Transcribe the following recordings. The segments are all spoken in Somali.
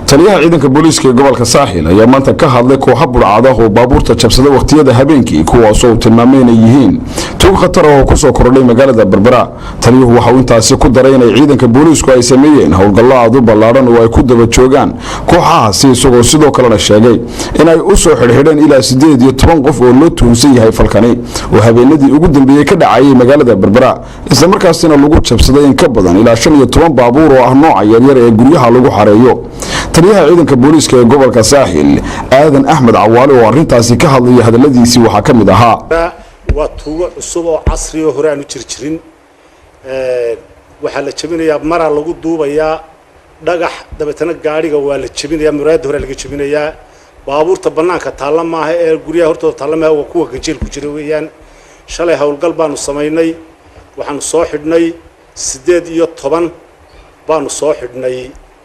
taliyaha ciidanka booliiska ee gobolka Saaxil ayaa maanta ka hadlay kooxo burcada oo baabuurta jabsada waqtiyada habeenkii kuwaas oo tilmaamay inay yihiin tuug khatar oo ku soo kordhay magaalada Berbera. Taliyuhu waxa uu intaasi ku daray in ciidanka booliisku ay sameeyeen howlgallo aad u ballaaran oo ay ku daba joogaan kooxahaasi isagoo sidoo kalena sheegay in ay u soo xirxidheen ilaa 18 qof oo loo tuhunsan yahay falkani oo habeenadii ugu dambeeyay ka dhacay magaalada Berbera isla markaasina lagu jabsaday in ka badan ilaa 15 baabuur oo ah nooca yaryar ee guryaha lagu xareeyo. taliyaha ciidanka booliiska ee gobolka Saaxil Aadan Axmed Cawaale oo arintaasi ka hadlay hadaladiisii waxa kamid ahaa waa tuugo cusub oo casri oo hore aanu jirjirin waxa la jabinayaa mara lagu duubayaa dhagax dabeetana gaariga waa la jabinayaa muraad hore laga jabinayaa baabuurta banaanka taalla maaha ee guryaha hortooda taalla maaha kuwa gajeel ku jira weeyaan shalay hawlgal baanu sameynay waxaanu soo xidhnay 18 baanu soo xidhnay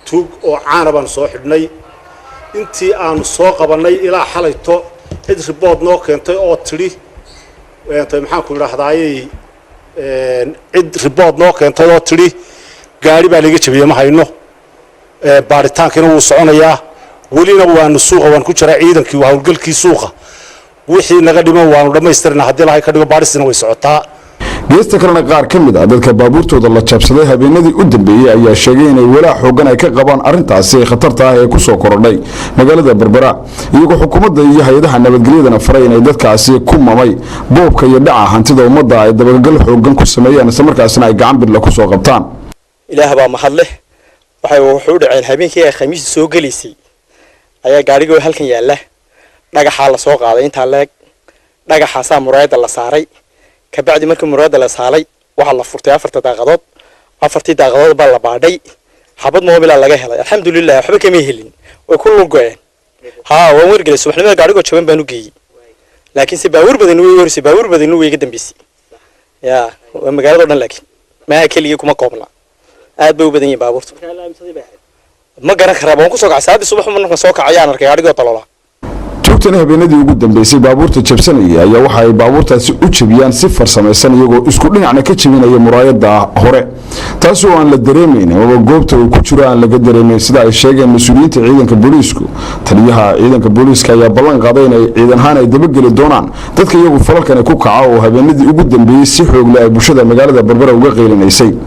tuug oo caana baan soo xidhnay intii aanu soo qabanay ilaa xalayto cid report noo keentay oo tiri maxaan ku yiraahdaayay cid report noo keentay oo tiri gaari baa laga jabiyay ma hayno baaritaankiina wuu soconayaa welina waanu suuqa waan ku jiraa ciidankii waa hawlgalkii suuqa wixii naga dhiman waanu dhamaystirnaa haddii lahay ka dhigo baarisina way socotaa. geesta kalena qaar ka mid ah dadka baabuurtooda la jabsaday habeenadii u dambeeyay ayaa sheegay inay walaac xoogan ay ka qabaan arintaasi khatarta ah ee ku soo korodhay magaalada Berbera iyagoo xukuumadda iyo hay'adaha nabadgelyada faray inay dadkaasi ku mamay boobka iyo dhaca hantida ummadda ay dabagal xoogan ku sameeyaan isla markaasina ay gacan bidla ku soo qabtaan. ilaahay baa mahad leh wuxuu dhacay habeenkii ay khamiis soo galisay ayaa gaariga halkan yaala dhagaxa la soo qaaday inta leeg dhagaxaasa muraayada la saaray kabacdi markii muraada la saalay waxa la furtay 4 daaqadood baa la baadhay xabad moobila laga helay alxamdulillah waxba kama helin way ku lugoyeen waan wargelay subaxnimada gaariga jaban baan u geeyay laakiin si baawur badan way iga dambeysay waa magaalada dhan laakiin ma kaliya kuma koobna aad bay u badan yihiin baabuurtu ma garan kara baan ku soo kacay subax markaan soo kacayaan arkay gaariga talola tugtana habeenadii ugu dambeysay baabuurta jabsanaya ayaa waxa ay baabuurtaasi u jabiyaan si farsamaysan iyagoo isku dhinacna ka jabinaya muraayada hore taas oo aan la dareemeyn oo goobta uu ku jiro aan laga dareemeyn sida ay sheegeen mas'uuliyiinta ciidanka booliisku. taliyaha ciidanka booliiska ayaa ballan qaaday in ciidan ahaan ay dabageli doonaan dadka iyagu falalkan ku kaca oo habeenadii ugu dambeeyay si xoog leh bulshada magaalada Berbera uga qeylinaysay.